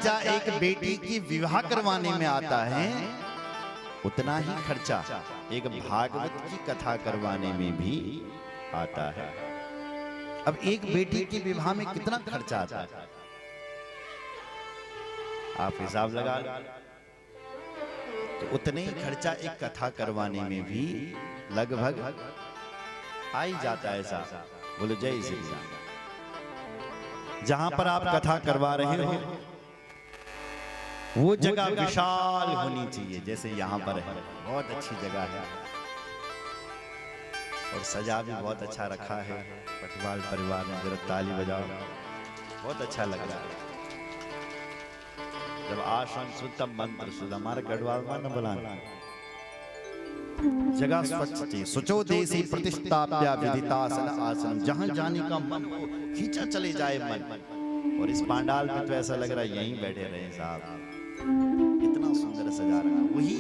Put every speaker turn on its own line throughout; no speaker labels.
खर्चा एक बेटी की विवाह करवाने में आता है, उतना ही खर्चा एक भागवत की कथा करवाने में भी आता है। अब एक बेटी की विवाह में कितना खर्चा आता है, आप हिसाब लगा लो। तो उतने ही खर्चा एक कथा करवाने में भी लगभग आ ही जाता है। ऐसा बोलो जय श्री राम। जहां पर आप कथा करवा रहे हो वो जगह विशाल होनी चाहिए, जैसे यहां पर है, बहुत अच्छी जगह है और सजा भी बहुत अच्छा रखा है। पटवाल परिवार ने जरा ताली बजाओ, बहुत अच्छा लग रहा है। जब आसन सुतम मंत्र सुध, हमारे गढ़वाल में न बुलाना, जगह स्वच्छ चाहिए। सुचो देसी प्रतिष्ठाप्या विदितासन आसन, जहां जाने का मन हो खींचा चले जाए मन। और इस पांडाल में तो ऐसा लग रहा है यहीं बैठे रहे साहब, इतना सुंदर सजा रखा। वही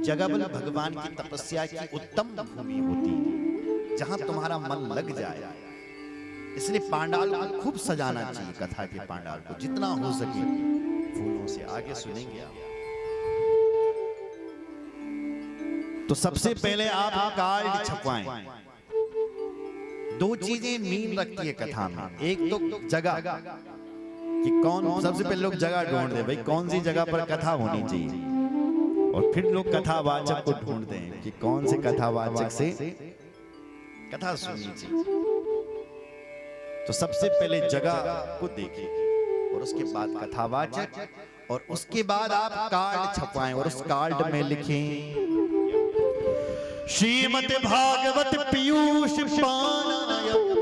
जगह बल भगवान की तपस्या की उत्तम भूमि होती है, जहां तुम्हारा मन लग जाए। इसलिए पांडाल को खूब सजाना चाहिए, कथा के पांडाल को जितना हो सके फूलों से। आगे सुनेंगे आप। तो सबसे पहले आप कार्ड छपवाएं। दो चीजें मीन रखती है कथा में, एक तो जगह कि कौन, सबसे पहले लोग जगह ढूंढते हैं भाई कौन सी जगह पर कथा होनी चाहिए, और फिर लोग कथावाचक को ढूंढते हैं कि कौन से कथावाचक से कथा सुननी चाहिए। तो सबसे पहले जगह को देखिए और उसके बाद कथावाचक, और उसके बाद आप कार्ड छपवाएं और उस कार्ड में लिखें श्रीमद् भागवत पीयूष पानयम्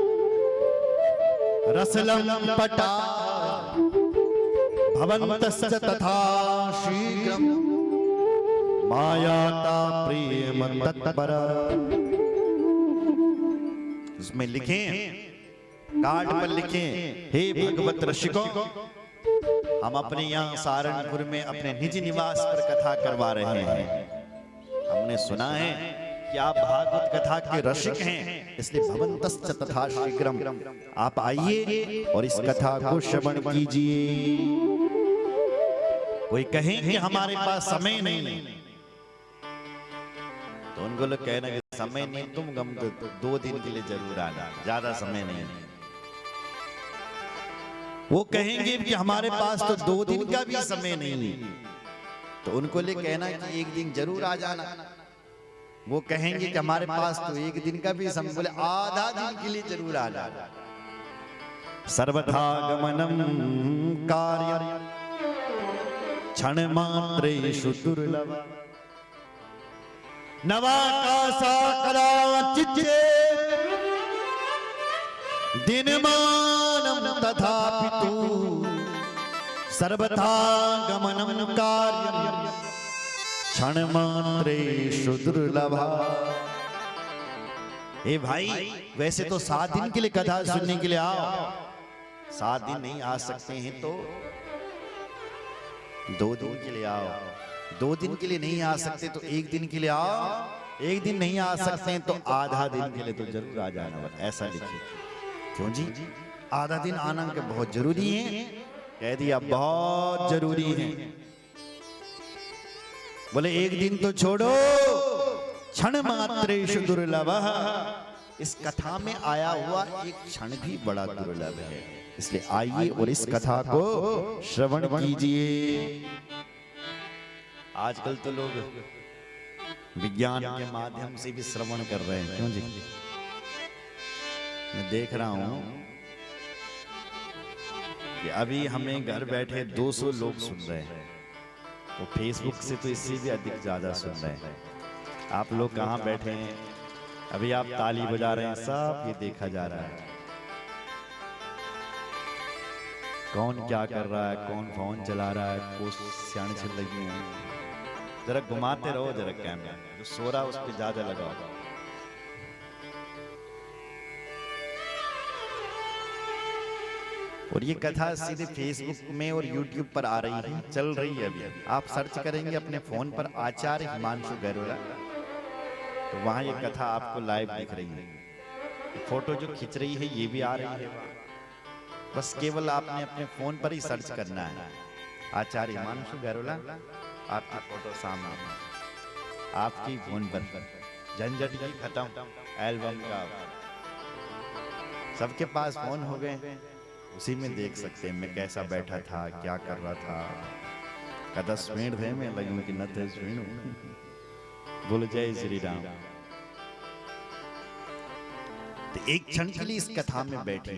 रसलम पटा भवन्तश्च तथा शीघ्रं मायाता प्रेम तत्परा। उसमें लिखें, कार्ड पर लिखें, हे भगवत रसिकों, हम अपने यहाँ सहारनपुर में अपने निज निवास पर कथा करवा रहे हैं। हमने सुना है कि आप भागवत कथा के रसिक हैं, इसलिए भवन्तश्च तथा शीघ्रम, आप आइए और इस कथा को श्रवण कीजिए। कोई कहे कि हमारे पास समय नहीं, तो उनको लोग कहना कि समय नहीं, तुम गम 2 दिन के लिए जरूर आना, ज्यादा समय नहीं। वो कहेंगे कि हमारे पास तो 2 दिन का भी समय नहीं, तो उनको लिए कहना कि 1 दिन जरूर आ जाना। वो कहेंगे कि हमारे पास तो 1 दिन का भी समय, बोले आधा दिन के लिए जरूर आ जाना। सर्वथा गमनम कार्य क्षण मात्रेषु दुर्लभ, नवाकाशा कदाचित् दिनमानं तथापि तु सर्वथा गमनं कार्यं क्षण मात्रेषु दुर्लभा। ए भाई, वैसे तो 7 दिन के लिए कथा सुनने के लिए आओ, 7 दिन नहीं आ सकते हैं तो 2 दिन के लिए आओ, 2 दिन के लिए नहीं आ सकते तो 1 दिन के लिए आओ, 1 दिन नहीं आ सकते हैं तो आधा दिन के लिए तो जरूर आ जाना। ऐसा लिखिए। क्यों जी? आधा दिन आना के बहुत जरूरी है, कह दिया बहुत जरूरी है। बोले 1 दिन तो छोड़ो, क्षण मात्रेषु दुर्लभः, इस कथा में आया हुआ एक क्षण भी बड़ा दुर्लभ है। इसलिए आइए और इस कथा को श्रवण कीजिए। आजकल तो लोग विज्ञान के माध्यम से भी श्रवण कर रहे हैं। क्यों जी? मैं देख रहा हूं कि अभी हमें घर बैठे 200 लोग सुन रहे हैं, तो फेसबुक से तो इससे भी अधिक ज्यादा सुन रहे हैं। आप लोग कहां बैठे हैं? अभी आप ताली बजा रहे हैं, सब ये देखा जा रहा है। कौन क्या कर रहा है, कौन फोन चला रहा है, कौन सियाने चल रही है। जरा घुमाते रहो जरा कैमरा, जो सो रहा उस पर ज्यादा लगाओ। और ये कथा सीधे फेसबुक में और यूट्यूब पर आ रही है, चल रही है अभी। आप सर्च करेंगे अपने फोन पर आचार्य हिमांशु गैरोला, तो वहां ये कथा आपको लाइव दिख रही है। फोटो जो खिंच रही है ये भी आ रही है। बस केवल आपने अपने फोन पर ही सर्च करना है, आचार्य हिमांशु गैरोला, आपकी फोटो सामने, आपकी फोन पर झंझट की खत्म, एल्बम का सबके पास फोन हो गए, उसी में देख सकते हैं मैं कैसा बैठा था, क्या कर रहा था। कदा स्वीण थे मैं लगूं कि न थे स्वीण। बोलो जय श्री राम। तो एक क्षण के लिए इस कथा में बैठी,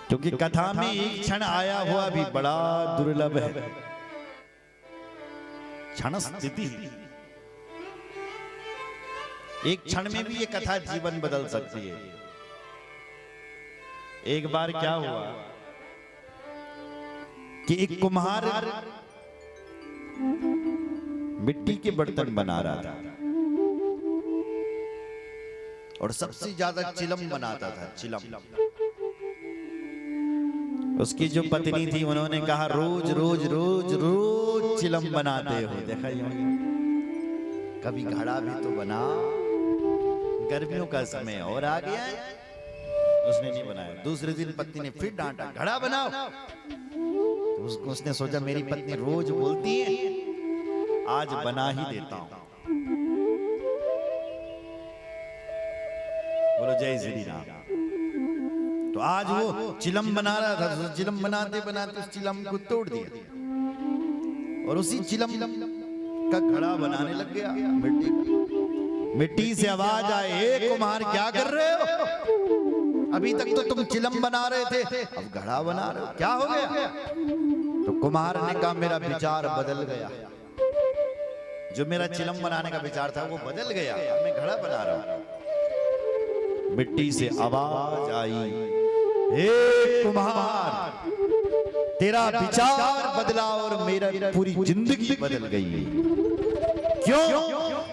क्योंकि कथा में एक क्षण आया हुआ भी बड़ा दुर्लभ है। क्षण स्थिति, एक क्षण में भी ये कथा जीवन बदल सकती है। एक बार क्या हुआ कि एक कुम्हार मिट्टी के बर्तन बना रहा था और सबसे ज्यादा चिलम बनाता था, चिलम। उसकी जो पत्नी थी उन्होंने कहा रोज रोज रोज रोज चिलम बनाते हो, देखा ही होगा, कभी घड़ा भी तो बना, गर्मियों का समय और आ गया है। उसने नहीं बनाया। दूसरे दिन पत्नी ने फिर डांटा, घड़ा बनाओ। तो उसने सोचा मेरी पत्नी रोज बोलती है, आज बना ही देता हूं। बोलो जय श्री राम। तो आज वो चिलम बना रहा था, तो चिलम बनाते बनाते उस चिलम को तोड़ दिया और उसी चिलम का घड़ा बनाने लग गया मिट्टी का। मिट्टी से आवाज आए, ए कुम्हार क्या कर रहे हो? अभी तक तो तुम चिलम बना रहे थे, अब घड़ा बना रहे हो, क्या हो गया? तो कुम्हार ने कहा मेरा विचार बदल गया, जो मेरा चिलम बनाने का विचार था वो बदल गया, अब मैं घड़ा बना रहा हूं। मिट्टी से आवाज आई, हे कुम्हार तेरा विचार बदला और मेरा पूरी जिंदगी बदल गई। क्यों?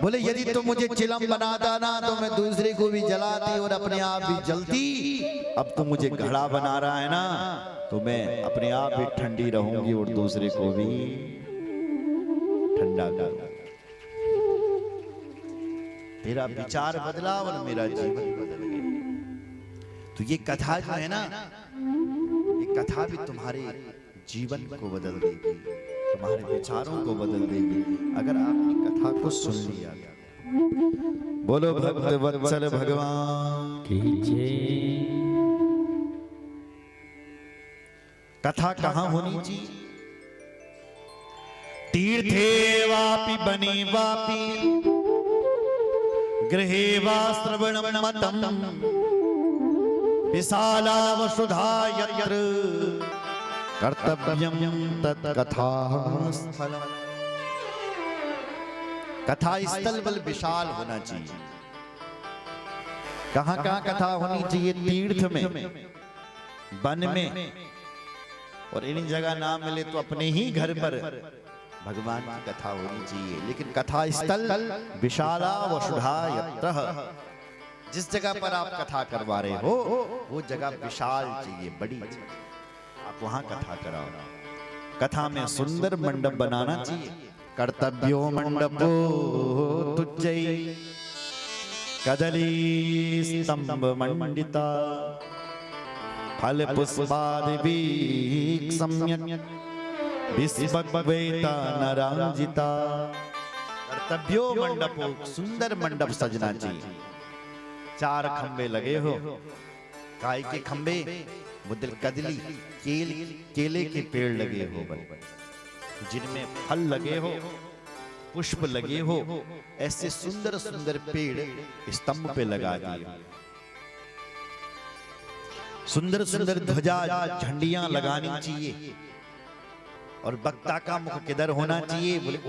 बोले यदि तो मुझे चिलम बनाता ना तो मैं दूसरे को भी जलाती और अपने आप भी जलती। अब तो मुझे घड़ा बना रहा है ना, तो मैं अपने आप भी ठंडी रहूंगी और दूसरे को भी ठंडा करूंगी। तेरा विचार बदला और मेरा जीवन बदल गया। तो ये कथा जो है ना, ये कथा भी तुम्हारे जीवन को बदल देगी, तुम्हारे विचारों को बदल देगी, अगर आपने कथा को सुन लिया। बोलो भक्त वत्सल भगवान की जय। कथा कहां होनी चाहिए? तीर्थे वापि बने वापि गृहे वा श्रवणं मतम् विशाला वसुधा यत्र कर्तव्यम तत्कथा स्थलम्। कथा स्थल बल विशाल होना चाहिए। कहां कहां कथा होनी चाहिए? तीर्थ में, वन में, और इन जगह ना मिले तो अपने ही घर पर भगवान की कथा होनी चाहिए। लेकिन कथा स्थल विशाला वसुधा यत्र, जिस जगह पर आप कथा करवा रहे हो वो जगह विशाल चाहिए, बड़ी चाहिए, आप वहां कथा कराओ। कथा में सुंदर मंडप बनाना चाहिए। कर्तव्यो मंडपो तुज्जै कदली स्तंभ मंडिता फल पुष्पादि सम्यक विस्पक्वेता नरांजिता। कर्तव्यो मंडपो, सुंदर मंडप सजना चाहिए। 4 खंबे लगे हो, काय के खंबे? बुद्ध कदली, केले के पेड़ लगे हो, जिनमें फल लगे हो, पुष्प लगे हो, ऐसे सुंदर सुंदर पेड़ स्तंभ पे लगा दिए। सुंदर सुंदर ध्वजा झंडियां लगानी चाहिए और वक्ता का मुख किधर होना चाहिए? बोले